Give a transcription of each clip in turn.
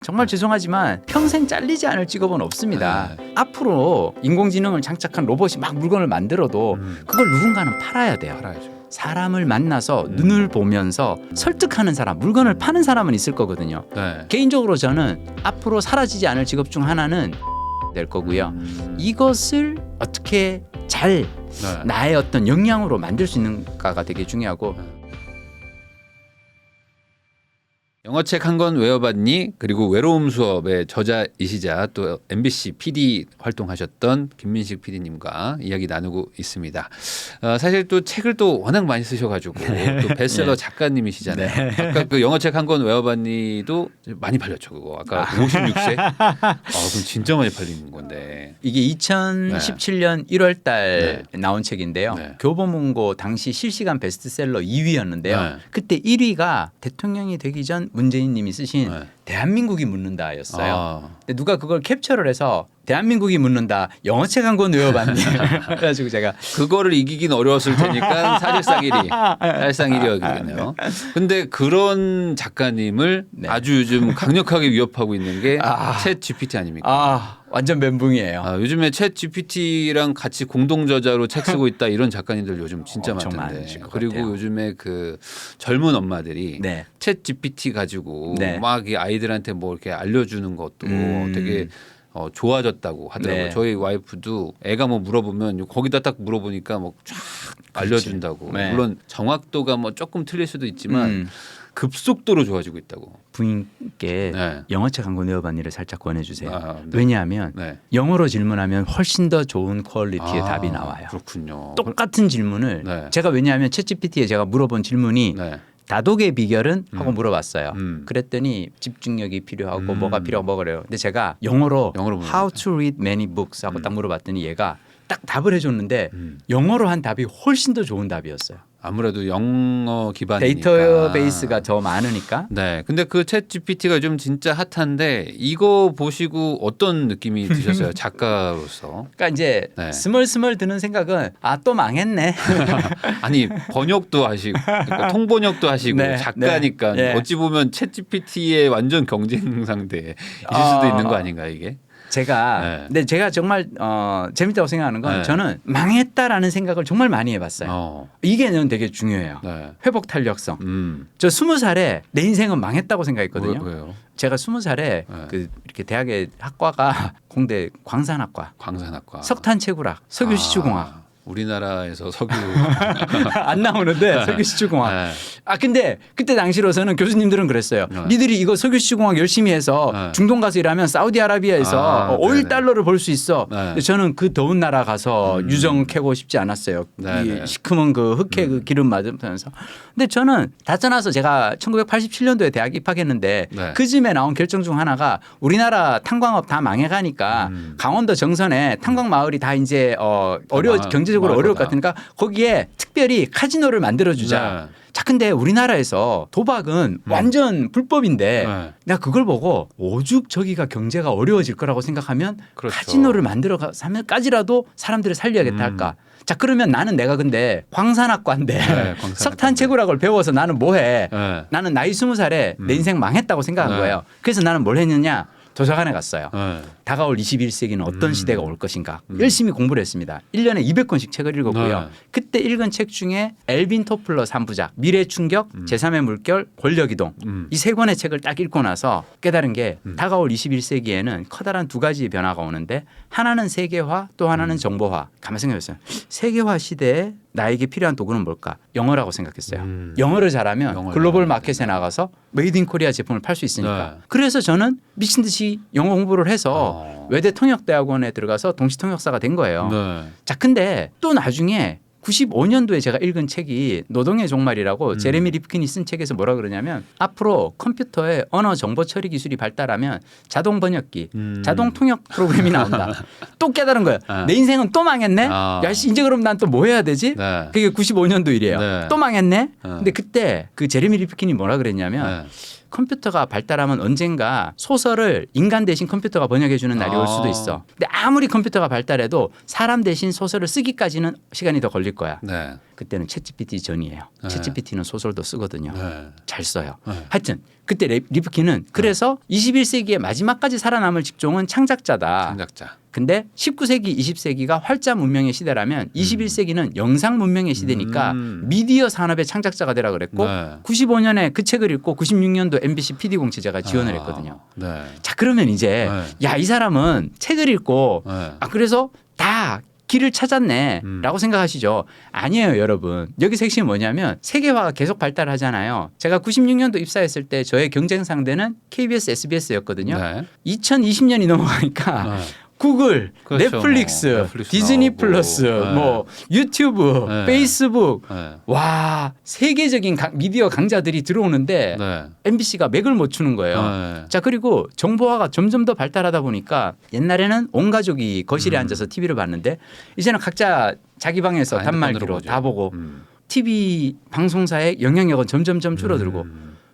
정말 죄송하지만 평생 잘리지 않을 직업은 없습니다. 네. 앞으로 인공지능을 장착한 로봇이 막 물건을 만들어도 그걸 누군가는 팔아야 돼요. 팔아야죠. 사람을 만나서 눈을 보면서 설득하는 사람, 물건을 파는 사람은 있을 거거든요. 네. 개인적으로 저는 앞으로 사라지지 않을 직업 중 하나는 될 거고요. 이것을 어떻게 잘 네. 나의 어떤 역량으로 만들 수 있는가가 되게 중요하고. 영어책 한 권 외워봤니? 그리고 외로움 수업의 저자이시자 또 MBC PD 활동하셨던 김민식 PD님과 이야기 나누고 있습니다. 사실 또 책을 또 워낙 많이 쓰셔가지고 또 베스트셀러 네. 작가님이시잖아요. 아까 그 영어책 한 권 외워봤니도 많이 팔렸죠. 그거 아까 56세. 그럼 진짜 많이 팔린 건데. 이게 2017년 1월 달 네. 나온 책인데요. 네. 교보문고 당시 실시간 베스트셀러 2위였는데요. 네. 그때 1위가 대통령이 되기 전 문재인 님이 쓰신 네. 대한민국이 묻는다였어요. 아. 근데 누가 그걸 캡처를 해서 대한민국이 묻는다 영어책 한 권 외워봤니? 그래가지고 제가 그거를 이기긴 어려웠을 테니까 사실상 1위. 사실상 1위였겠네요. 근데 그런 작가님을 네. 아주 요즘 강력하게 위협하고 있는 게 챗 GPT 아닙니까? 완전 멘붕이에요. 요즘에 챗 GPT랑 같이 공동 저자로 책 쓰고 있다 이런 작가님들 요즘 진짜 엄청 많던데. 많으실 것 그리고 같아요. 요즘에 그 젊은 엄마들이 네. 챗 GPT 가지고 네. 막 이 아이들한테 뭐 이렇게 알려주는 것도 되게 좋아졌다고 하더라고요. 네. 저희 와이프도 애가 뭐 물어보면 거기다 딱 물어보니까 뭐 쫙 알려준다고. 네. 물론 정확도가 뭐 조금 틀릴 수도 있지만 급속도로 좋아지고 있다고. 부인께 네. 영어책 한 권 외워봤니를 살짝 권해주세요. 네. 왜냐하면 네. 영어로 질문하면 훨씬 더 좋은 퀄리티의 답이 나와요. 그렇군요. 똑같은 질문을 네. 제가 왜냐하면 챗GPT에 제가 물어본 질문이 네. 다독의 비결은 하고 물어봤어요. 음. 그랬더니 집중력이 필요하고 뭐가 필요하고 뭐그래요. 근데 제가 영어로 물어보니까. How to read many books 하고 딱 물어봤더니 얘가 딱 답을 해줬는데 영어로 한 답이 훨씬 더 좋은 답이었어요. 아무래도 영어 기반이니까. 데이터베이스가 더 많으니까. 네. 근데 그 챗 GPT가 요즘 진짜 핫한데 이거 보시고 어떤 느낌이 드셨어요? 작가로서. 그러니까 이제 네. 스멀스멀 드는 생각은 또 망했네. 아니 번역도 하시고 그러니까 통번역도 하시고 네, 작가니까 네. 어찌 보면 챗 GPT의 완전 경쟁 상대에 있을 수도 있는 거 아닌가 이게? 제가 네. 근데 제가 정말 재밌다고 생각하는 건 네. 저는 망했다라는 생각을 정말 많이 해봤어요. 이게 저는 되게 중요해요. 네. 회복 탄력성. 저 20살에 내 인생은 망했다고 생각했거든요. 왜요? 제가 20살에 그 이렇게 대학의 학과가 공대 광산학과, 광산학과, 석탄채굴학, 석유시추공학. 우리나라에서 석유 안 나오는데 석유시추공학. 네. 근데 그때 당시로서는 교수님들은 그랬어요. 네. 니들이 이거 석유시공학 열심히 해서 네. 중동 가서 일하면 사우디아라비아에서 오일 네네. 달러를 벌 수 있어. 네. 근데 저는 그 더운 나라 가서 유정 캐고 싶지 않았어요. 네네. 이 시커먼 그 흑해 그 기름 맞으면서. 근데 저는 다 떠나서 제가 1987년도에 대학 입학했는데 네. 그 즈음에 나온 결정 중 하나가 우리나라 탄광업 다 망해가니까 강원도 정선에 탄광 마을이 다 이제 경제적으로 어려울 것 같으니까 거기에 특별히 카지노를 만들어주자. 네. 자, 근데 우리나라에서 도박은 완전 불법인데 네. 내가 그걸 보고 오죽 저기가 경제가 어려워질 거라고 생각하면 그렇죠. 카지노를 만들어가면까지라도 사람들을 살려야겠다 할까. 자, 그러면 나는 내가 근데 광산학과인데 광산학과인데. 석탄채굴학을 배워서 나는 뭐해. 네. 나는 나이 20살에 내 인생 망했다고 생각한 네. 거예요. 그래서 나는 뭘 했느냐. 도서관에 갔어요. 네. 다가올 21세기는 어떤 시대가 올 것인가. 열심히 공부를 했습니다. 1년에 200권씩 책을 읽었고요. 네. 그때 읽은 책 중에 엘빈 토플러 3부작 미래 충격, 제3의 물결, 권력 이동 이 세 권의 책을 딱 읽고 나서 깨달은 게 다가올 21세기에는 커다란 두 가지의 변화가 오는데 하나는 세계화 또 하나는 정보화. 가만히 생각해보세요. 세계화 시대에 나에게 필요한 도구는 뭘까? 영어라고 생각했어요. 영어를 잘하면 영어를 글로벌 잘하면 마켓에 나가서 메이드 인 코리아 제품을 팔 수 있으니까. 네. 그래서 저는 미친 듯이 영어 공부를 해서 외대 통역대학원에 들어가서 동시통역사가 된 거예요. 네. 자, 근데 또 나중에 95년도에 제가 읽은 책이 노동의 종말이라고 제레미 리프킨이 쓴 책에서 뭐라 그러냐면 앞으로 컴퓨터에 언어 정보 처리 기술이 발달하면 자동 번역기, 자동 통역 프로그램이 나온다. 또 깨달은 거예요. 내 인생은 또 망했네. 야, 씨, 이제 그럼 난 또 뭐 해야 되지? 네. 그게 95년도 일이에요. 네. 또 망했네. 근데 그때 그 제레미 리프킨이 뭐라 그랬냐면 네. 컴퓨터가 발달하면 언젠가 소설을 인간 대신 컴퓨터가 번역해 주는 날이 올 수도 있어. 근데 아무리 컴퓨터가 발달해도 사람 대신 소설을 쓰기까지는 시간이 더 걸릴 거야. 네. 그때는 챗GPT 전이에요. 네. 챗GPT는 소설도 쓰거든요. 네. 잘 써요. 네. 하여튼 그때 리프킨은 그래서 21세기의 마지막까지 살아남을 직종은 창작자다. 창작자. 근데 19세기, 20세기가 활자 문명의 시대라면 21세기는 영상 문명의 시대니까 미디어 산업의 창작자가 되라 그랬고 네. 95년에 그 책을 읽고 96년도 MBC PD 공채제가 지원을 했거든요. 네. 자 그러면 이제 네. 야 이 사람은 책을 읽고 네. 그래서 다 길을 찾았네 라고 생각하시죠. 아니에요 여러분. 여기서 핵심이 뭐냐면 세계화가 계속 발달하잖아요. 제가 96년도 입사했을 때 저의 경쟁 상대는 KBS, SBS였거든요. 네. 2020년이 넘어가니까 네. 구글, 그렇죠. 넷플릭스, 넷플릭스 디즈니 나오고. 플러스, 네. 뭐 유튜브, 네. 페이스북, 네. 와 세계적인 미디어 강자들이 들어오는데 네. MBC가 맥을 못 추는 거예요. 네. 자 그리고 정보화가 점점 더 발달하다 보니까 옛날에는 온 가족이 거실에 앉아서 TV를 봤는데 이제는 각자 자기 방에서 핸드폰으로 단말기로 보죠. 다 보고 TV 방송사의 영향력은 점점점 줄어들고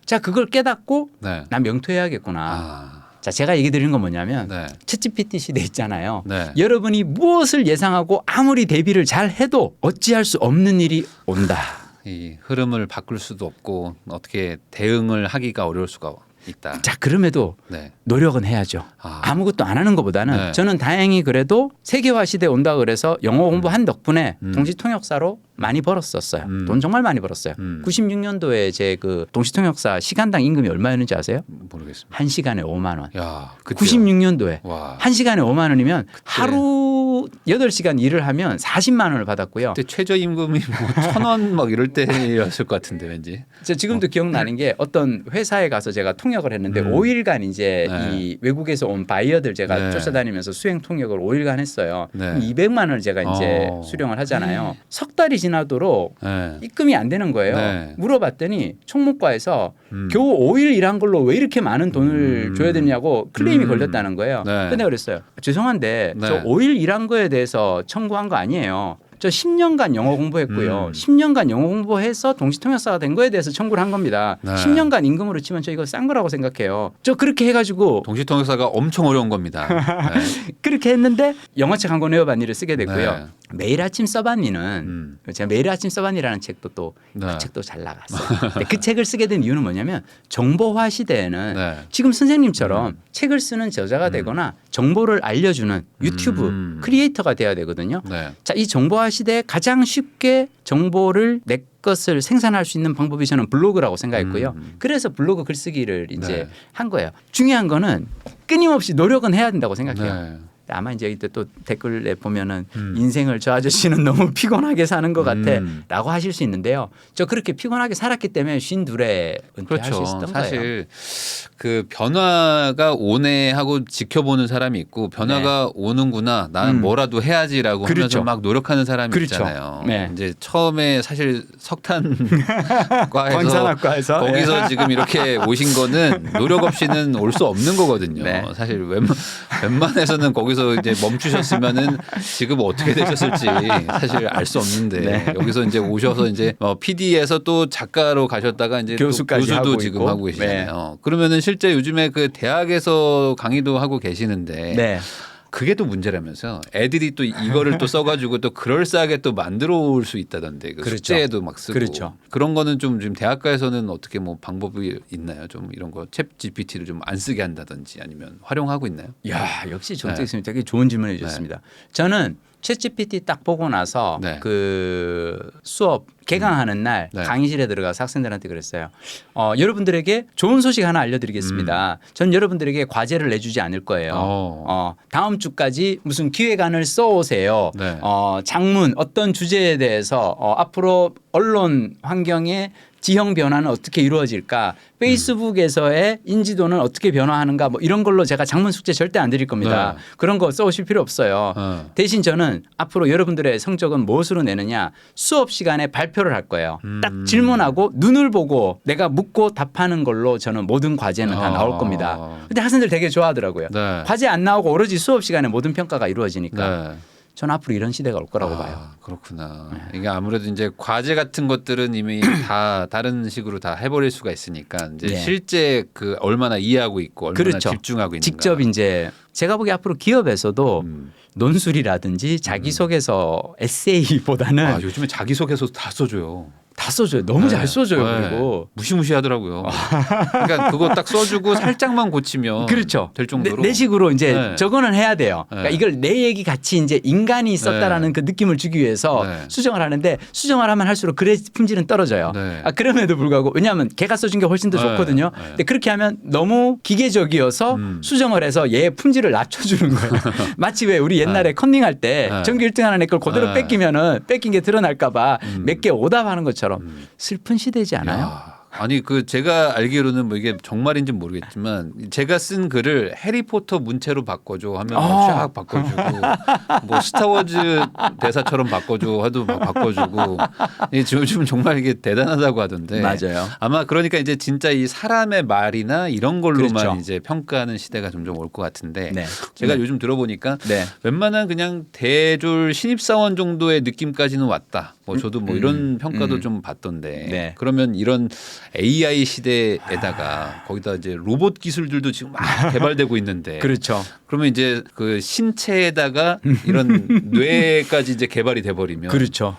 자 그걸 깨닫고 네. 난 명퇴해야겠구나. 아. 자 제가 얘기 드리는 건 뭐냐면 네. 챗GPT 시대 있잖아요. 네. 여러분이 무엇을 예상하고 아무리 대비를 잘 해도 어찌할 수 없는 일이 온다. 이 흐름을 바꿀 수도 없고 어떻게 대응을 하기가 어려울 수가 있다. 자 그럼에도 네. 노력은 해야죠. 아. 아무것도 안 하는 것보다는 네. 저는 다행히 그래도 세계화 시대에 온다 그래서 영어 공부한 덕분에 동시통역사로 많이 벌었었어요. 돈 정말 많이 벌었어요. 96년도에 제 그 동시통역사 시간당 임금이 얼마였는지 아세요? 모르겠습니다. 한 시간에 5만 원. 야, 그때요? 96년도에 와. 한 시간에 5만 원이면 하루 8시간 일을 하면 40만 원을 받았고요. 그때 최저임금이 뭐 1,000원 막 이럴 때였을 것 같은데 왠지. 저 지금도 기억나는 게 어떤 회사에 가서 제가 통역을 했는데 5일간 이제 네. 이 외국에서 온 바이어들 제가 네. 쫓아다니면서 수행 통역을 5일간 했어요. 네. 그럼 200만 원을 제가 이제 수령을 하잖아요. 석 달이 지나도록 네. 입금이 안 되는 거예요. 네. 물어봤더니 총무과에서 겨우 5일 일한 걸로 왜 이렇게 많은 돈을 줘야 되냐고 클레임이 걸렸다는 거예요. 네. 근데 그랬어요. 죄송한데 네. 저 5일 일한 거에 대해서 청구한 거 아니에요. 저 10년간 영어 공부했고요. 10년간 영어 공부해서 동시통역사가 된 거에 대해서 청구를 한 겁니다. 네. 10년간 임금으로 치면 저 이거 싼 거라고 생각해요. 저 그렇게 해가지고 동시통역사가 엄청 어려운 겁니다. 네. 그렇게 했는데 영어책 한 권 외워봤니를 쓰게 됐고요. 네. 매일 아침 써봤니는 제가 매일 아침 써봤니라는 책도 또 그 네. 책도 잘 나갔어요. 근데 그 책을 쓰게 된 이유는 뭐냐면 정보화 시대에는 네. 지금 선생님처럼 책을 쓰는 저자가 되거나 정보를 알려주는 유튜브 크리에이터가 돼야 되거든요. 네. 자, 이 정보화 시대에 가장 쉽게 정보를 내 것을 생산할 수 있는 방법이 저는 블로그라고 생각했고요. 그래서 블로그 글쓰기를 이제 네. 한 거예요. 중요한 거는 끊임없이 노력은 해야 된다고 생각해요. 네. 아마 이제 이때 또 댓글에 보면은 인생을 저 아저씨는 너무 피곤하게 사는 것 같아라고 하실 수 있는데요. 저 그렇게 피곤하게 살았기 때문에 52에 은퇴할 수 그렇죠. 있었던 거예요. 사실 그 변화가 오네 하고 지켜보는 사람이 있고 변화가 오는구나 나는 뭐라도 해야지라고 그렇죠. 하면서 막 노력하는 사람이 그렇죠. 있잖아요. 네. 이제 처음에 사실 석탄과에서 광산학과에서 거기서 네. 지금 이렇게 오신 거는 노력 없이는 올 수 없는 거거든요. 네. 사실 웬만해서는 거기서 이제 멈추셨으면은 지금 어떻게 되셨을지 사실 알 수 없는데 네. 여기서 이제 오셔서 이제 PD에서 또 작가로 가셨다가 이제 또 교수까지 교수도 하고 지금 있고. 하고 계시잖아요. 그러면은 실제 요즘에 그 대학에서 강의도 하고 계시는데 네. 그게 또 문제라면서 애들이 또 이거를 또 써가지고 또 그럴싸하게 또 만들어 올 수 있다던데 그 그렇죠. 숙제에도 막 쓰고 그렇죠. 그런 거는 좀 지금 대학가에서는 어떻게 뭐 방법이 있나요? 좀 이런 거 챗 GPT를 좀 안 쓰게 한다든지 아니면 활용하고 있나요? 야 역시 정택 교수님 되게 좋은 질문을 해주셨습니다. 저는 챗GPT 딱 보고 나서 네. 그 수업 개강하는 날 네. 강의실에 들어가서 학생들한테 그랬어요. 여러분들에게 좋은 소식 하나 알려드리겠습니다. 전 여러분들에게 과제를 내주지 않을 거예요. 다음 주까지 무슨 기획안을 써오세요. 네. 장문 어떤 주제에 대해서 앞으로 언론 환경에 지형 변화는 어떻게 이루어질까? 페이스북에서의 인지도는 어떻게 변화하는가? 뭐 이런 걸로 제가 장문 숙제 절대 안 드릴 겁니다. 네. 그런 거 써오실 필요 없어요. 대신 저는 앞으로 여러분들의 성적은 무엇으로 내느냐? 수업 시간에 발표를 할 거예요. 딱 질문하고 눈을 보고 내가 묻고 답하는 걸로 저는 모든 과제는 다 나올 겁니다. 근데 학생들 되게 좋아하더라고요. 네. 과제 안 나오고 오로지 수업 시간에 모든 평가가 이루어지니까. 네. 저는 앞으로 이런 시대가 올 거라고 봐요. 그렇구나. 이게 아무래도 이제 과제 같은 것들은 이미 다 다른 식으로 다 해버릴 수가 있으니까 이제 네. 실제 그 얼마나 이해하고 있고 얼마나 그렇죠. 집중하고 있는가. 직접 이제 제가 보기에 앞으로 기업에서도 음. 논술이라든지 자기소개서 에세이보다는 아, 요즘에 자기소개서 다 써줘요. 다 써줘요. 너무 잘 써줘요. 네. 그리고 무시무시하더라고요. 그러니까 그거 딱 써주고 살짝만 고치면 그렇죠. 될 정도로 내 식으로 이제 네. 저거는 해야 돼요. 그러니까 네. 이걸 내 얘기 같이 이제 인간이 썼다라는 그 느낌을 주기 위해서 네. 수정을 하는데 수정을 하면 할수록 글의 품질은 떨어져요. 네. 그럼에도 불구하고 왜냐하면 걔가 써준 게 훨씬 더 네. 좋거든요. 네. 근데 그렇게 하면 너무 기계적이어서 수정을 해서 얘의 품질을 낮춰주는 거예요. 마치 왜 우리 옛날에 컨닝할 때 네. 전교 1등 하는 애 걸 그대로 네. 뺏기면은 뺏긴 게 드러날까 봐 몇 개 오답하는 것처럼 슬픈 시대지 않아요? 야, 아니 그 제가 알기로는 뭐 이게 정말인지 는 모르겠지만 제가 쓴 글을 해리포터 문체로 바꿔줘 하면 쫙 바꿔주고 뭐 스타워즈 대사처럼 바꿔줘 하도 막 바꿔주고 요즘 정말 이게 대단하다고 하던데 맞아요. 아마 그러니까 이제 진짜 이 사람의 말이나 이런 걸로만 그렇죠. 이제 평가하는 시대가 점점 올 것 같은데 네. 제가 네. 요즘 들어보니까 네. 웬만한 그냥 대졸 신입사원 정도의 느낌까지는 왔다. 뭐 저도 뭐 이런 평가도 좀 받던데. 네. 그러면 이런 AI 시대에다가 거기다 이제 로봇 기술들도 지금 막 개발되고 있는데. 그렇죠. 그러면 이제 그 신체에다가 이런 뇌까지 이제 개발이 돼 버리면 그렇죠.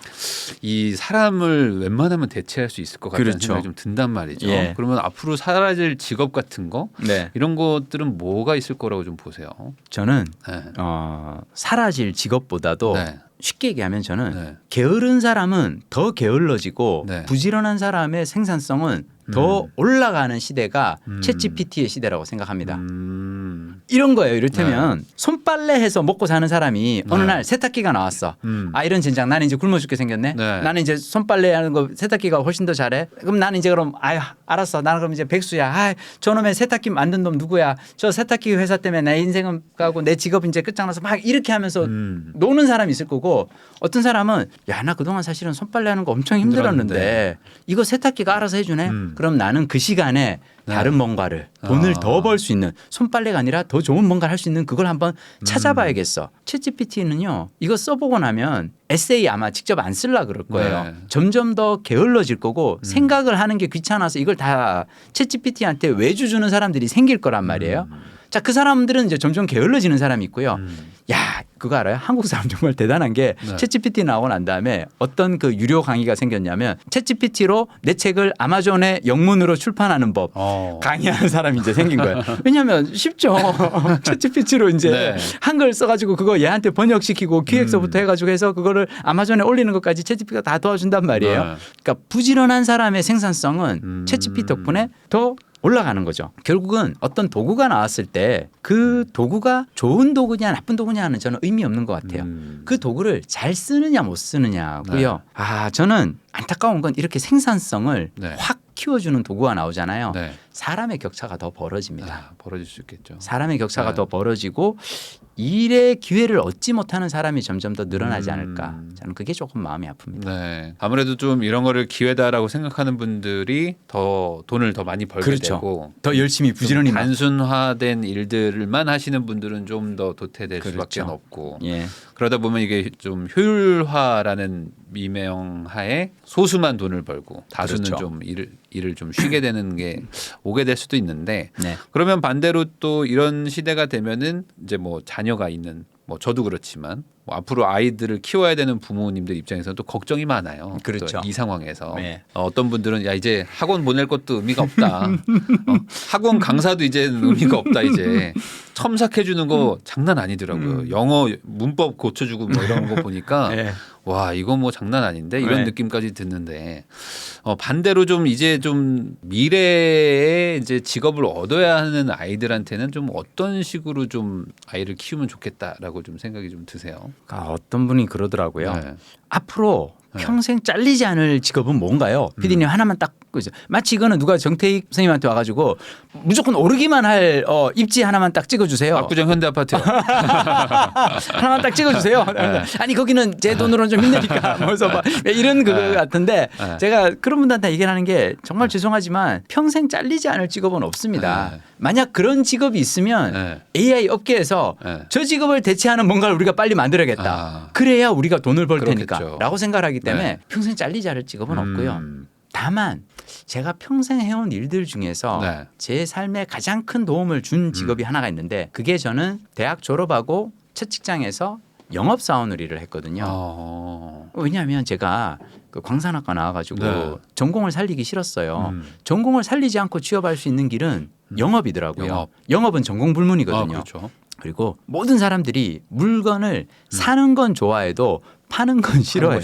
이 사람을 웬만하면 대체할 수 있을 것 같다는 그렇죠. 생각이 좀 든단 말이죠. 예. 그러면 앞으로 사라질 직업 같은 거 네. 이런 것들은 뭐가 있을 거라고 좀 보세요. 저는 네. 사라질 직업보다도 네. 쉽게 얘기하면 저는 네. 게으른 사람은 더 게을러지고 네. 부지런한 사람의 생산성은 더 올라가는 시대가 챗GPT의 시대라고 생각합니다. 이런 거예요. 이를테면 손빨래 해서 먹고 사는 사람이 어느 날 세탁기가 나왔어. 이런 젠장 나는 이제 굶어 죽게 생겼네. 네. 나는 이제 손빨래 하는 거 세탁기가 훨씬 더 잘해. 그럼 나는 이제 그럼 아유 알았어. 나는 그럼 이제 백수야. 저놈의 세탁기 만든 놈 누구야. 저 세탁기 회사 때문에 내 인생은 가고 내 직업 이제 끝장나서 막 이렇게 하면서 노는 사람이 있을 거고 어떤 사람은 야 나 그동안 사실은 손빨래 하는 거 엄청 힘들었는데 이거 세탁기가 알아서 해주네. 그럼 나는 그 시간에 다른 뭔가를 돈을 더 벌 수 있는 손빨래가 아니라 더 좋은 뭔가를 할 수 있는 그걸 한번 찾아봐야겠어. 챗GPT는요 이거 써보고 나면 에세이 아마 직접 안 쓸라 그럴 거예요. 네. 점점 더 게을러질 거고 생각을 하는 게 귀찮아서 이걸 다 챗GPT한테 외주 주는 사람들이 생길 거란 말이에요. 자, 그 사람들은 이제 점점 게을러지는 사람이 있고요. 야, 그거 알아요? 한국 사람 정말 대단한 게 네. 챗GPT 나오고 난 다음에 어떤 그 유료 강의가 생겼냐면 챗GPT로 내 책을 아마존에 영문으로 출판하는 법 강의하는 사람이 이제 생긴 거예요. 왜냐하면 쉽죠. 챗GPT로 이제 네. 한글 써가지고 그거 얘한테 번역시키고 기획서부터 해가지고 해서 그거를 아마존에 올리는 것까지 챗GPT가 다 도와준단 말이에요. 네. 그러니까 부지런한 사람의 생산성은 챗GPT 덕분에 더 올라가는 거죠. 결국은 어떤 도구가 나왔을 때 그 도구가 좋은 도구냐 나쁜 도구냐는 저는 의미 없는 것 같아요. 그 도구를 잘 쓰느냐 못 쓰느냐고요. 저는 안타까운 건 이렇게 생산성을 네. 확 키워주는 도구가 나오잖아요. 네. 사람의 격차가 더 벌어집니다. 벌어질 수 있겠죠. 사람의 격차가 네. 더 벌어지고 일의 기회를 얻지 못하는 사람이 점점 더 늘어나지 않을까. 저는 그게 조금 마음이 아픕니다. 네. 아무래도 좀 이런 거를 기회다라고 생각하는 분들이 더 돈을 더 많이 벌게 그렇죠. 되고 더 열심히 부지런히 막- 단순화된 일들만 하시는 분들은 좀 더 도태될 수밖에 그렇죠. 없고 예. 그러다 보면 이게 좀 효율화라는 미명하에 소수만 돈을 벌고 다수는 그렇죠. 좀 일을 좀 쉬게 되는 게 오게 될 수도 있는데 네. 그러면 반대로 또 이런 시대가 되면은 이제 뭐 자녀가 있는 뭐 저도 그렇지만 뭐 앞으로 아이들을 키워야 되는 부모님들 입장에서는 또 걱정이 많아요. 그렇죠. 또 이 상황에서 네. 어떤 분들은 야 이제 학원 보낼 것도 의미가 없다. 학원 강사도 이제 의미가 없다. 이제 첨삭해 주는 거 장난 아니더라고요. 영어 문법 고쳐주고 뭐 이런 거 보니까 네. 와 이거 뭐 장난 아닌데 이런 네. 느낌까지 드는데 반대로 좀 이제 좀 미래에 이제 직업을 얻어야 하는 아이들한테는 좀 어떤 식으로 좀 아이를 키우면 좋겠다라고 좀 생각이 좀 드세요. 어떤 분이 그러더라고요. 네. 앞으로 네. 평생 잘리지 않을 직업은 뭔가요? 피디님 하나만 딱 그죠. 마치 이거는 누가 정태익 선생님한테 와가지고 무조건 오르기만 할 입지 하나만 딱 찍어주세요. 압구정 현대아파트요. 하나만 딱 찍어주세요. 아니 거기는 제 돈으로는 좀 힘드니까. 그래서 막 이런 그거 같은데 제가 그런 분들한테 얘기를 하는 게 정말 죄송하지만 평생 잘리지 않을 직업은 없습니다. 만약 그런 직업이 있으면 AI 업계에서 저 직업을 대체하는 뭔가를 우리가 빨리 만들어야겠다. 그래야 우리가 돈을 벌 그렇겠죠. 테니까라고 생각하기 때문에 평생 잘리지 않을 직업은 없고요. 다만 제가 평생 해온 일들 중에서 제 삶에 가장 큰 도움을 준 직업이 하나가 있는데 그게 저는 대학 졸업하고 첫 직장에서 영업사원을 일을 했거든요. 왜냐하면 제가 그 광산학과 나와가지고 전공을 살리기 싫었어요. 전공을 살리지 않고 취업할 수 있는 길은 영업이더라고요. 영업은 전공 불문이거든요. 그렇죠. 그리고 모든 사람들이 물건을 사는 건 좋아해도 파는 건 싫어해요.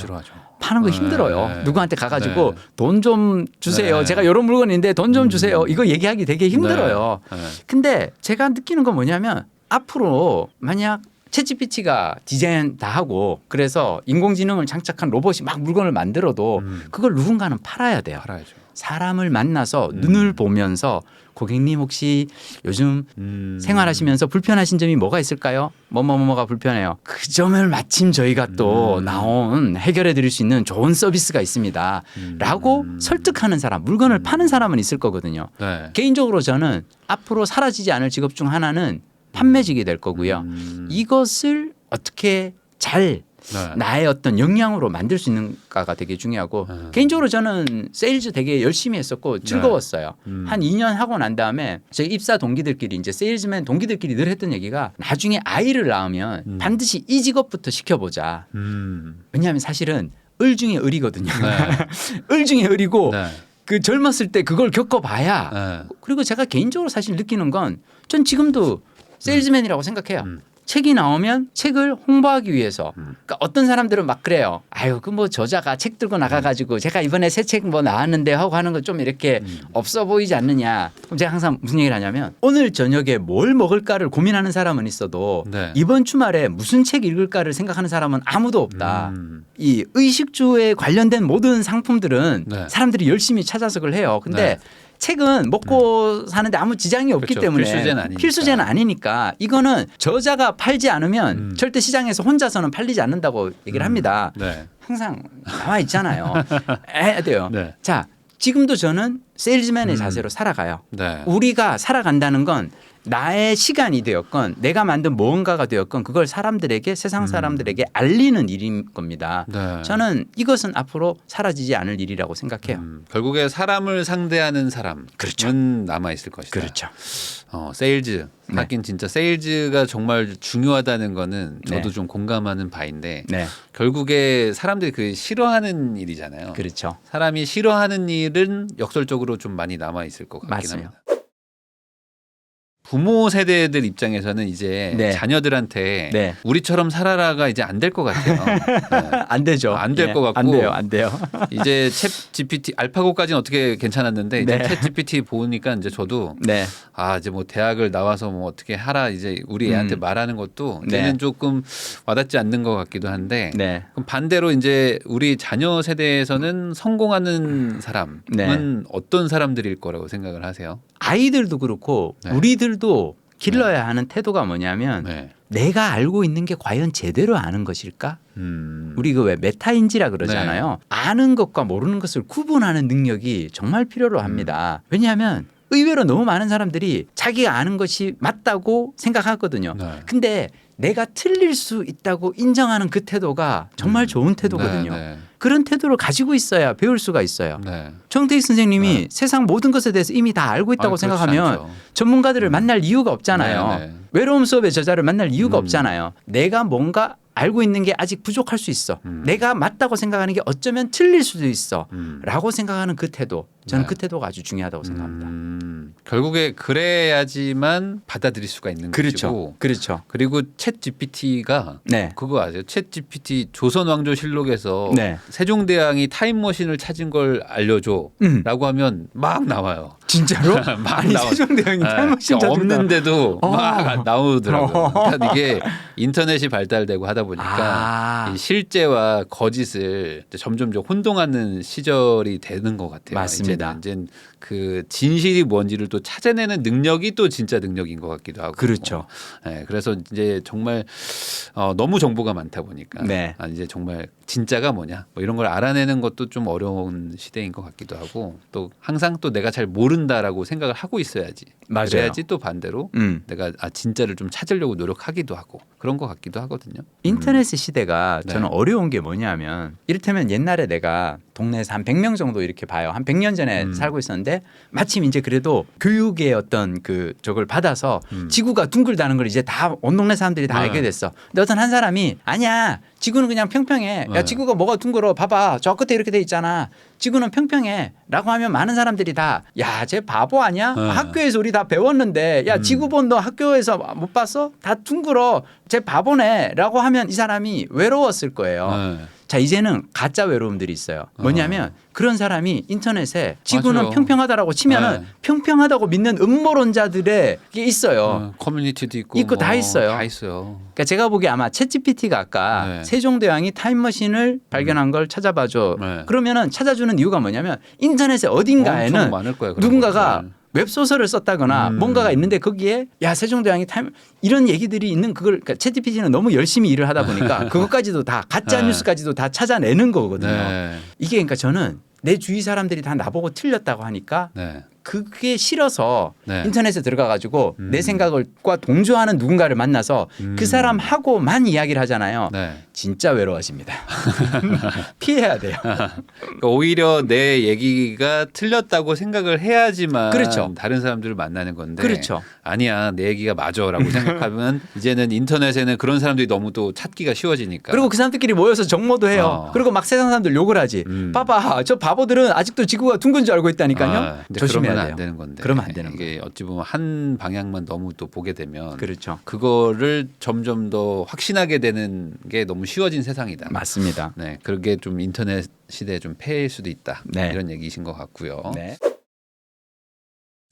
파는 거 힘들어요. 누구한테 가가지고 돈 좀 주세요. 제가 이런 물건인데 돈 좀 주세요. 이거 얘기하기 되게 힘들어요. 근데 제가 느끼는 건 뭐냐면 앞으로 만약 챗GPT가 디자인 다 하고 그래서 인공지능을 장착한 로봇이 막 물건을 만들어도 그걸 누군가는 팔아야 돼요. 팔아야죠. 사람을 만나서 눈을 보면서 고객님 혹시 요즘 생활하시면서 불편하신 점이 뭐가 있을까요? 뭐가 불편해요. 그 점을 마침 저희가 또 나온 해결해 드릴 수 있는 좋은 서비스가 있습니다. 라고 설득하는 사람, 물건을 파는 사람은 있을 거거든요. 개인적으로 저는 앞으로 사라지지 않을 직업 중 하나는 판매직이 될 거고요. 이것을 어떻게 잘 나의 어떤 역량으로 만들 수 있는가가 되게 중요하고 개인적으로 저는 세일즈 되게 열심히 했었고 즐거웠어요. 한 2년 하고 난 다음에 저희 입사 동기들끼리 이제 세일즈맨 동기들끼리 늘 했던 얘기가 나중에 아이를 낳으면 반드시 이 직업부터 시켜보자. 왜냐하면 사실은 을 중에 을이거든요. 을 중에 을이고 그 젊었을 때 그걸 겪어봐야 그리고 제가 개인적으로 사실 느끼는 건 전 지금도 세일즈맨이라고 생각해요. 책이 나오면 책을 홍보하기 위해서 그러니까 어떤 사람들은 막 그래요. 아유 그 뭐 저자가 책 들고 나가가지고 제가 이번에 새 책 뭐 나왔는데 하고 하는 거 좀 이렇게 없어 보이지 않느냐. 그럼 제가 항상 무슨 얘기를 하냐면 오늘 저녁에 뭘 먹을까를 고민하는 사람은 있어도 이번 주말에 무슨 책 읽을까를 생각하는 사람은 아무도 없다. 이 의식주에 관련된 모든 상품들은 사람들이 열심히 찾아서 그걸 해요. 근데 책은 먹고 사는데 아무 지장이 없기 때문에 필수제는 아니니까 이거는 저자가 팔지 않으면 절대 시장에서 혼자서는 팔리지 않는다고 얘기를 합니다. 항상 나와 있잖아요. 해야 돼요. 자, 지금도 저는 세일즈맨의 자세로 살아가요. 우리가 살아간다는 건 나의 시간이 되었건 내가 만든 무언가가 되었건 그걸 사람들에게 세상 사람들에게 알리는 일인 겁니다. 저는 이것은 앞으로 사라지지 않을 일이라고 생각해요. 결국에 사람을 상대하는 사람은 남아 있을 것이다. 그렇죠. 세일즈 하긴 진짜 세일즈가 정말 중요하다는 거는 저도 좀 공감하는 바인데 결국에 사람들이 그 싫어하는 일이잖아요. 그렇죠. 사람이 싫어하는 일은 역설적으로 좀 많이 남아 있을 것 같긴 맞습니다. 합니다. 부모 세대들 입장에서는 이제 자녀들한테 우리처럼 살아라가 이제 안 될 것 같아요. 안 되죠. 안 될 것 같고. 안 돼요. 이제 챗 GPT 알파고까지는 어떻게 괜찮았는데 이제 챗 GPT 보니까 이제 저도 이제 뭐 대학을 나와서 뭐 어떻게 하라 이제 우리 애한테 말하는 것도 이제는 조금 와닿지 않는 것 같기도 한데 그럼 반대로 이제 우리 자녀 세대에서는 성공하는 사람은 어떤 사람들일 거라고 생각을 하세요? 아이들도 그렇고 우리들도 길러야 하는 태도가 뭐냐면 내가 알고 있는 게 과연 제대로 아는 것일까? 우리 그 왜 메타인지라 그러잖아요. 아는 것과 모르는 것을 구분하는 능력이 정말 필요로 합니다. 왜냐하면 의외로 너무 많은 사람들이 자기가 아는 것이 맞다고 생각하거든요. 근데 내가 틀릴 수 있다고 인정하는 그 태도가 정말 좋은 태도거든요. 그런 태도를 가지고 있어야 배울 수가 있어요. 정태익 선생님이 세상 모든 것에 대해서 이미 다 알고 있다고 생각하면 전문가들을 만날 이유가 없잖아요. 외로움 수업의 저자를 만날 이유가 없잖아요. 내가 뭔가 알고 있는 게 아직 부족할 수 있어. 내가 맞다고 생각하는 게 어쩌면 틀릴 수도 있어. 라고 생각하는 그 태도. 저는 그 태도가 아주 중요하다고 생각합니다. 결국에 그래야지만 받아들일 수가 있는 것이고. 그렇죠. 그리고 챗 GPT가 그거 아세요? 챗 GPT 조선왕조실록에서 세종대왕이 타임머신을 찾은 걸 알려줘 라고 하면 막 나와요. 진짜로? 막 나와요. 세종대왕이 타임머신 없는데도 막 나오더라고요. 그러니까 이게 인터넷이 발달되고 하다 보니까 이 실제와 거짓을 점점 혼동하는 시절이 되는 것 같아요. 맞습니다. 맞습니다. 이제 그 진실이 뭔지를 또 찾아내는 능력이 또 진짜 능력인 것 같기도 하고. 그렇죠. 네, 그래서 이제 정말 너무 정보가 많다 보니까 네. 이제 정말 진짜가 뭐냐 뭐 이런 걸 알아내는 것도 좀 어려운 시대인 것 같기도 하고 또 항상 또 내가 잘 모른다라고 생각을 하고 있어야지. 맞아요. 그래야지 또 반대로 내가 진짜를 좀 찾으려고 노력하기도 하고 그런 것 같기도 하거든요. 인터넷 시대가 네. 저는 어려운 게 뭐냐면 이를테면 옛날에 내가 동네에서 한 100명 정도 이렇게 봐요. 한 100년 전에 살고 있었는데 마침 이제 그래도 교육의 어떤 그 저걸 받아서 지구가 둥글다는 걸 이제 다 온 동네 사람들이 다 네. 알게 됐어. 근데 어떤 한 사람이 아니야 지구는 그냥 평평해. 네. 야 지구가 뭐가 둥글어 봐봐 저 끝에 이렇게 돼 있잖아. 지구는 평평해 라고 하면 많은 사람들이 다 야 쟤 바보 아니야? 네. 학교에서 우리 다 배웠는데 야 지구본 너 학교에서 못 봤어? 다 둥글어 쟤 바보네 라고 하면 이 사람이 외로웠을 거예요. 네. 자 이제는 가짜 외로움들이 있어요. 뭐냐면 그런 사람이 인터넷에 지구는 맞아요. 평평하다라고 치면은 네. 평평하다고 믿는 음모론자들의 게 있어요. 커뮤니티도 있고 있고 다 뭐 있어요. 다 있어요. 그러니까 제가 보기에 아마 챗GPT가 아까 네. 세종대왕이 타임머신을 발견한 걸 찾아봐줘. 네. 그러면은 찾아주는 이유가 뭐냐면 인터넷에 어딘가에는 엄청 많을 거예요. 그런 누군가가 것들. 웹소설을 썼다거나 뭔가가 있는데 거기에 야 세종대왕이 이런 얘기들이 있는 그걸 그러니까 챗GPT는 너무 열심히 일을 하다 보니까 그것까지도 다 가짜 네. 뉴스까지도 다 찾아내는 거거든요. 네. 이게 그러니까 저는 내 주위 사람들이 다 나보고 틀렸다고 하니까 네. 그게 싫어서 네. 인터넷에 들어가 가지고 내 생각과 동조하는 누군가를 만나서 그 사람하고만 이야기를 하잖아요. 네. 진짜 외로워집니다. 피해야 돼요. 그러니까 오히려 내 얘기가 틀렸다고 생각을 해야지만 그렇죠. 다른 사람들을 만나는 건데 그렇죠. 아니야 내 얘기가 맞아라고 생각하면 이제는 인터넷에는 그런 사람들이 너무 또 찾기가 쉬워지니까 그리고 그 사람들끼리 모여서 정모도 해요. 그리고 막 세상 사람들 욕을 하지. 봐봐 저 바보들은 아직도 지구가 둥근 줄 알고 있다니까요. 근데 조심해야 그러면 돼요. 안 되는 건데 그러면 안 되는 이게 어찌 보면 한 방향만 너무 또 보게 되면 그렇죠. 그거를 점점 더 확신하게 되는 게 너무 쉬워진 세상이다. 맞습니다. 네, 그게 좀 인터넷 시대에 좀 폐해일 수도 있다. 네. 이런 얘기이신 것 같고요. 네.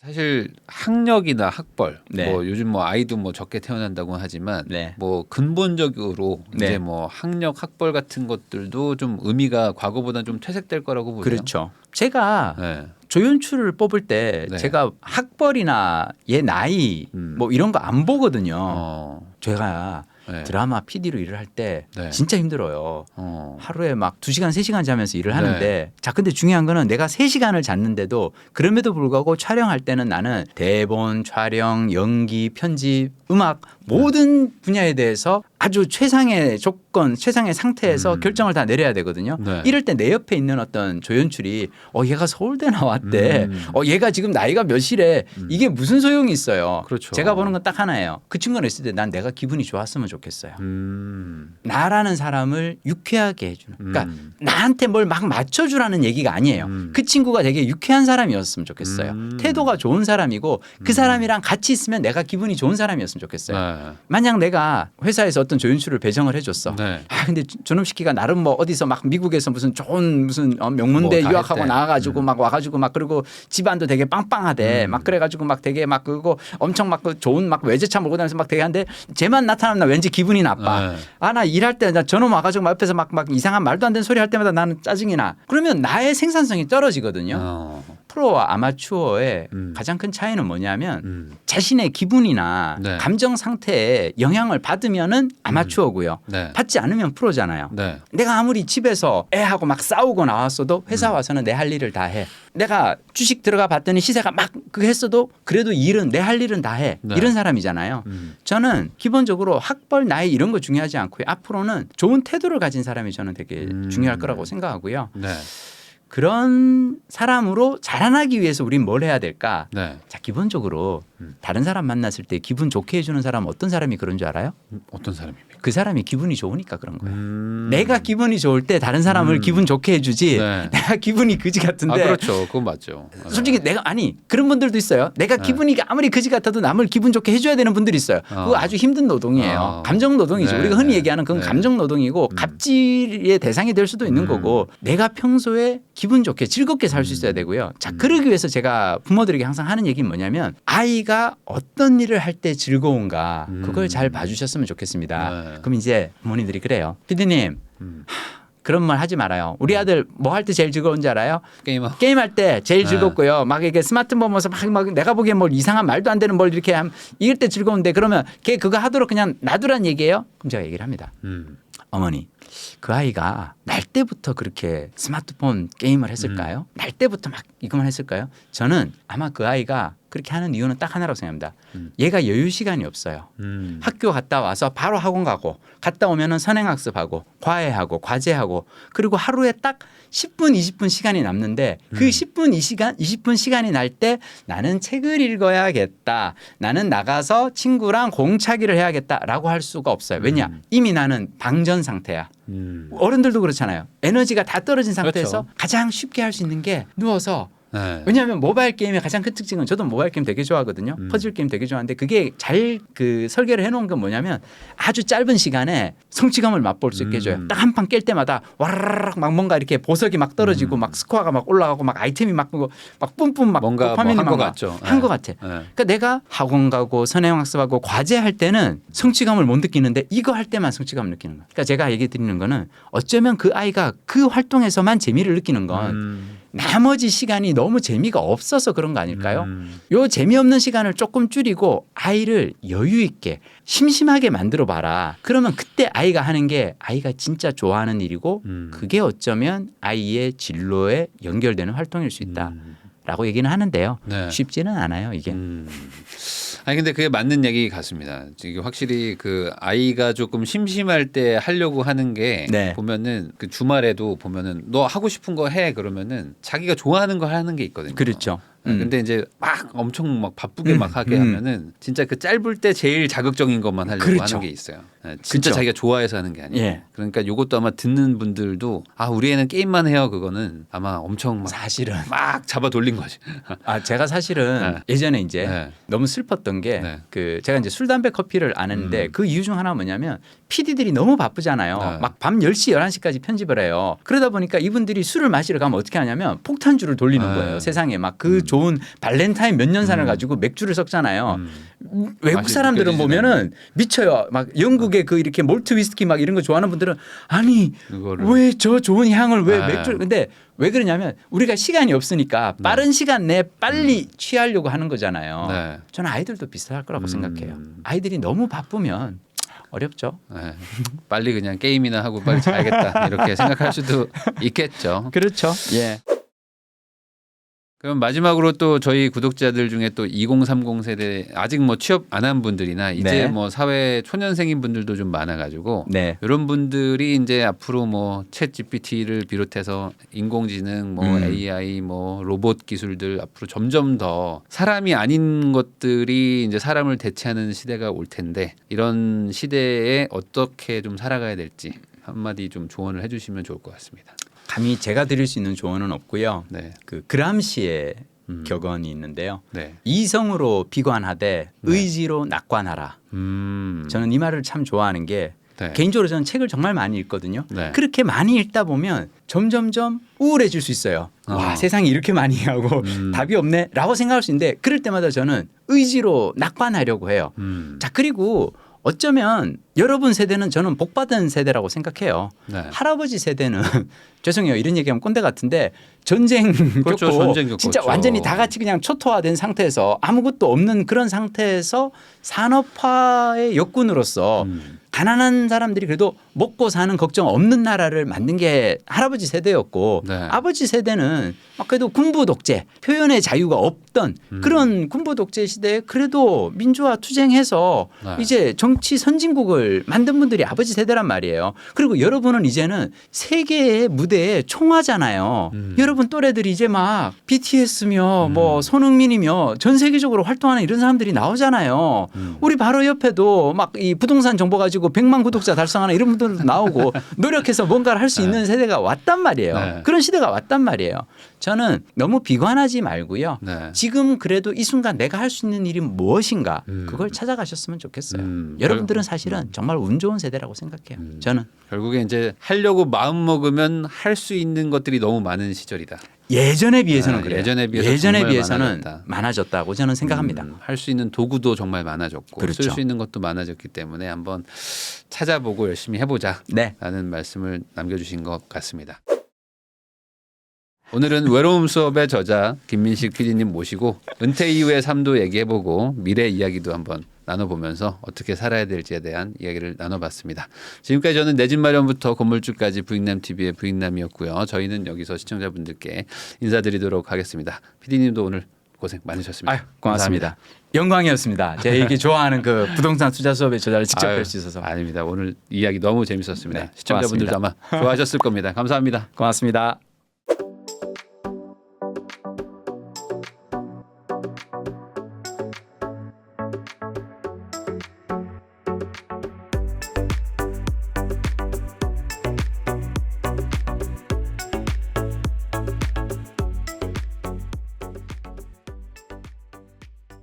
사실 학력이나 학벌, 네. 뭐 요즘 뭐 아이도 뭐 적게 태어난다고 하지만 네. 뭐 근본적으로 네. 이제 뭐 학력, 학벌 같은 것들도 좀 의미가 과거보다는 좀 퇴색될 거라고 보세요. 그렇죠. 제가 네. 조연출을 뽑을 때 네. 제가 학벌이나 얘 나이 뭐 이런 거 안 보거든요. 제가 네. 드라마 PD로 일을 할 때 네. 진짜 힘들어요. 어. 하루에 막 2시간 3시간 자면서 일을 네. 하는데 자 근데 중요한 거는 내가 3시간을 잤는데도 그럼에도 불구하고 촬영할 때는 나는 대본, 촬영, 연기, 편집, 음악 모든 분야에 대해서 아주 최상의 조건, 최상의 상태에서 결정을 다 내려야 되거든요. 네. 이럴 때 내 옆에 있는 어떤 조연출이 얘가 서울대 나왔대. 얘가 지금 나이가 몇이래. 이게 무슨 소용이 있어요. 그렇죠. 제가 보는 건 딱 하나예요. 그 친구는 있을 때 난 내가 기분이 좋았으면 좋겠어요. 나라는 사람을 유쾌하게 해주는. 그러니까 나한테 뭘 막 맞춰주라는 얘기가 아니에요. 그 친구가 되게 유쾌한 사람이었으면 좋겠어요. 태도가 좋은 사람이고 그 사람이랑 같이 있으면 내가 기분이 좋은 사람이었으면 좋겠어요. 네. 만약 내가 회사에서 어떤 조연출을 배정을 해줬어. 네. 근데 저놈 시키가 나름 뭐 어디서 막 미국에서 무슨 좋은 무슨 명문대 뭐다 유학하고 했대. 나와가지고 막 와가지고 막 그리고 집안도 되게 빵빵하대. 막 그래가지고 막 되게 막 그거 엄청 막 그 좋은 막 외제차 몰고 다니면서 막 되게 한데 쟤만 나타나면 나 왠지 기분이 나빠. 네. 나 일할 때 나 저놈 와가지고 막 옆에서 막 이상한 말도 안 되는 소리 할 때마다 나는 짜증이 나. 그러면 나의 생산성이 떨어지거든요. 프로와 아마추어의 가장 큰 차이는 뭐냐면 자신의 기분이나 네. 감정 상태에 영향을 받으면은 아마추어고요. 네. 받지 않으면 프로잖아요. 네. 내가 아무리 집에서 애하고 막 싸우고 나왔어도 회사 와서는 내 할 일을 다 해. 내가 주식 들어가 봤더니 시세가 막 그 했어도 그래도 일은 내 할 일은 다 해. 네. 이런 사람이잖아요. 저는 기본적으로 학벌 나이 이런 거 중요하지 않고요. 앞으로는 좋은 태도를 가진 사람이 저는 되게 중요할 거라고 생각하고요. 네. 그런 사람으로 자라나기 위해서 우린 뭘 해야 될까? 네. 자, 기본적으로 다른 사람 만났을 때 기분 좋게 해주는 사람은 어떤 사람이 그런 줄 알아요? 어떤 사람입니까? 그 사람이 기분이 좋으니까 그런 거예요. 내가 기분이 좋을 때 다른 사람을 기분 좋게 해주지 네. 내가 기분이 그지 같은데 그렇죠. 그건 맞죠. 솔직히 내가 아니 그런 분들도 있어요. 내가 기분이 아무리 그지 같아도 남을 기분 좋게 해줘야 되는 분들이 있어요. 그거 아주 힘든 노동이에요. 감정 노동이죠. 네, 우리가 흔히 네. 얘기하는 그건 네. 감정 노동이고 갑질의 대상이 될 수도 있는 거고 내가 평소에 기분 좋게 즐겁게 살 수 있어야 되고요. 자 그러기 위해서 제가 부모들에게 항상 하는 얘기는 뭐냐면 아이가 어떤 일을 할 때 즐거운가 그걸 잘 봐주셨으면 좋겠습니다. 네. 그럼 이제 부모님들이 그래요. PD님 그런 말 하지 말아요. 우리 아들 뭐 할 때 제일 즐거운지 알아요? 게임하고. 게임할 때 제일 네. 즐겁고요. 막 이게 스마트폰 보면서 막 내가 보기엔 뭘 이상한 말도 안 되는 뭘 이렇게 이럴 때 즐거운데 그러면 걔 그거 하도록 그냥 놔두란 얘기예요? 그럼 제가 얘기를 합니다. 어머니 그 아이가 날 때부터 그렇게 스마트폰 게임을 했을까요? 날 때부터 막 이것만 했을까요? 저는 아마 그 아이가 그렇게 하는 이유는 딱 하나라고 생각합니다. 얘가 여유 시간이 없어요. 학교 갔다 와서 바로 학원 가고 갔다 오면은 선행학습하고 과외하고 과제하고 그리고 하루에 딱 10분 20분 시간이 남는데 그 10분 20분 시간이 날 때 나는 책을 읽어야겠다. 나는 나가서 친구랑 공차기를 해야겠다라고 할 수가 없어요. 왜냐? 이미 나는 방전 상태야. 어른들도 그렇잖아요. 에너지가 다 떨어진 상태에서 그렇죠. 가장 쉽게 할 수 있는 게 누워서 네. 왜냐하면 모바일 게임의 가장 큰 특징은 저도 모바일 게임 되게 좋아하거든요. 퍼즐 게임 되게 좋아하는데 그게 잘 그 설계를 해놓은 건 뭐냐면 아주 짧은 시간에 성취감을 맛볼 수 있게 해줘요. 딱 한 판 깰 때마다 와라락 막 뭔가 이렇게 보석이 막 떨어지고 막 스코어가 막 올라가고 막 아이템이 막 뿜뿜 막 뭔가 도파민이 뭐 한 것 막 같죠. 한 네. 것 같아. 네. 그러니까 내가 학원 가고 선행학습하고 과제할 때는 성취감을 못 느끼는데 이거 할 때만 성취감을 느끼는 거야. 그러니까 제가 얘기 드리는 거는 어쩌면 그 아이가 그 활동에서만 재미를 느끼는 건 나머지 시간이 너무 재미가 없어서 그런 거 아닐까요? 요 재미없는 시간을 조금 줄이고 아이를 여유 있게 심심하게 만들어 봐라. 그러면 그때 아이가 하는 게 아이가 진짜 좋아하는 일이고 그게 어쩌면 아이의 진로에 연결되는 활동일 수 있다라고 얘기는 하는데요. 네. 쉽지는 않아요, 이게. 아니 근데 그게 맞는 얘기 같습니다. 이게 확실히 그 아이가 조금 심심할 때 하려고 하는 게 네. 보면은 그 주말에도 보면은 너 하고 싶은 거 해 그러면은 자기가 좋아하는 거 하는 게 있거든요. 그렇죠. 근데 이제 막 엄청 막 바쁘게 막 하게 하면은 진짜 그 짧을 때 제일 자극적인 것만 하려고 그렇죠. 하는 게 있어요. 진짜 그렇죠. 자기가 좋아해서 하는 게 아니에요. 예. 그러니까 요것도 아마 듣는 분들도 아 우리 애는 게임만 해요 그거는 아마 엄청 막, 사실은 막 잡아 돌린 거지. 제가 사실은 네. 예전에 이제 네. 너무 슬펐던 게 네. 그 제가 이제 술 담배 커피를 안 했는데 그 이유 중 하나 뭐냐면 PD들이 너무 바쁘잖아요. 네. 막 밤 10시 11시까지 편집을 해요. 그러다 보니까 이분들이 술을 마시러 가면 어떻게 하냐면 폭탄주를 돌리는 네. 거예요. 세상에 막 그 좋은 발렌타인 몇 년산을 가지고 맥주를 섞잖아요. 외국 맛이 사람들은 느껴지지도 보면은 미쳐요. 막 영국의 그 이렇게 몰트 위스키 막 이런 거 좋아하는 분들은 아니 그거를. 왜 저 좋은 향을 왜 네. 맥주 근데 왜 그러냐면 우리가 시간이 없으니까 빠른 시간 내에 빨리 취하려고 하는 거잖아요. 네. 저는 아이들도 비슷할 거라고 생각해요. 아이들이 너무 바쁘면 어렵죠. 네. 빨리 그냥 게임이나 하고 빨리 자야겠다 이렇게 생각할 수도 있겠죠. 그렇죠. 예. 그럼 마지막으로 또 저희 구독자들 중에 또 2030 세대 아직 뭐 취업 안 한 분들이나 이제 네. 뭐 사회 초년생인 분들도 좀 많아가지고 네. 이런 분들이 이제 앞으로 뭐 챗 GPT를 비롯해서 인공지능, 뭐 AI, 뭐 로봇 기술들 앞으로 점점 더 사람이 아닌 것들이 이제 사람을 대체하는 시대가 올 텐데 이런 시대에 어떻게 좀 살아가야 될지 한마디 좀 조언을 해주시면 좋을 것 같습니다. 감히 제가 드릴 수 있는 조언은 없고요. 네, 그 그람시의 격언이 있는데요. 네, 이성으로 비관하되 의지로 낙관하라. 저는 이 말을 참 좋아하는 게 네. 개인적으로 저는 책을 정말 많이 읽거든요. 네. 그렇게 많이 읽다 보면 점점점 우울해질 수 있어요. 와 세상이 이렇게 많이 하고 답이 없네라고 생각할 수 있는데 그럴 때마다 저는 의지로 낙관하려고 해요. 자 그리고 어쩌면 여러분 세대는 저는 복받은 세대라고 생각해요. 네. 할아버지 세대는 죄송해요 이런 얘기하면 꼰대 같은데 전쟁 그렇죠. 겪고 전쟁 겪었죠. 진짜 완전히 다 같이 그냥 초토화된 상태에서 아무것도 없는 그런 상태에서 산업화의 역군으로서 가난한 사람들이 그래도 먹고 사는 걱정 없는 나라를 만든 게 할아버지 세대였고 네. 아버지 세대는 막 그래도 군부 독재 표현의 자유가 없던 그런 군부 독재 시대에 그래도 민주화 투쟁해서 네. 이제 정치 선진국을 만든 분들이 아버지 세대란 말이에요. 그리고 여러분은 이제는 세계의 무대에 총화잖아요. 여러분 또래들이 이제 막 BTS며 뭐 손흥민이며 전 세계적으로 활동하는 이런 사람들이 나오잖아요. 우리 바로 옆에도 막 이 부동산 정보 가지고 100만 구독자 달성하는 이런 분들도 나오고 노력해서 뭔가를 할 수 있는 세대가 왔단 말이에요. 네. 그런 시대가 왔단 말이에요. 저는 너무 비관하지 말고요. 네. 지금 그래도 이 순간 내가 할 수 있는 일이 무엇인가 그걸 찾아가셨으면 좋겠어요. 여러분들은 사실은 정말 운 좋은 세대라고 생각해요. 저는. 결국에 이제 하려고 마음 먹으면 할 수 있는 것들이 너무 많은 시절이다. 예전에 비해서는 그래요. 예전에 비해서는 많아졌다. 많아졌다고 저는 생각합니다. 할 수 있는 도구도 정말 많아졌고 그렇죠. 쓸 수 있는 것도 많아졌기 때문에 한번 찾아보고 열심히 해보자 네. 라는 말씀을 남겨주신 것 같습니다. 오늘은 외로움 수업의 저자 김민식 PD님 모시고 은퇴 이후의 삶도 얘기해보고 미래 이야기도 한번 나눠보면서 어떻게 살아야 될지에 대한 이야기를 나눠봤습니다. 지금까지 저는 내 집 마련부터 건물주까지 부익남TV의 부익남이었고요. 저희는 여기서 시청자분들께 인사드리도록 하겠습니다. PD님도 오늘 고생 많으셨습니다. 아유, 고맙습니다. 영광이었습니다. 제가 이렇게 좋아하는 그 부동산 투자 수업의 저자를 직접 뵐 수 있어서. 아닙니다. 오늘 이야기 너무 재밌었습니다. 네, 시청자분들도 고맙습니다. 아마 좋아하셨을 겁니다. 감사합니다. 고맙습니다.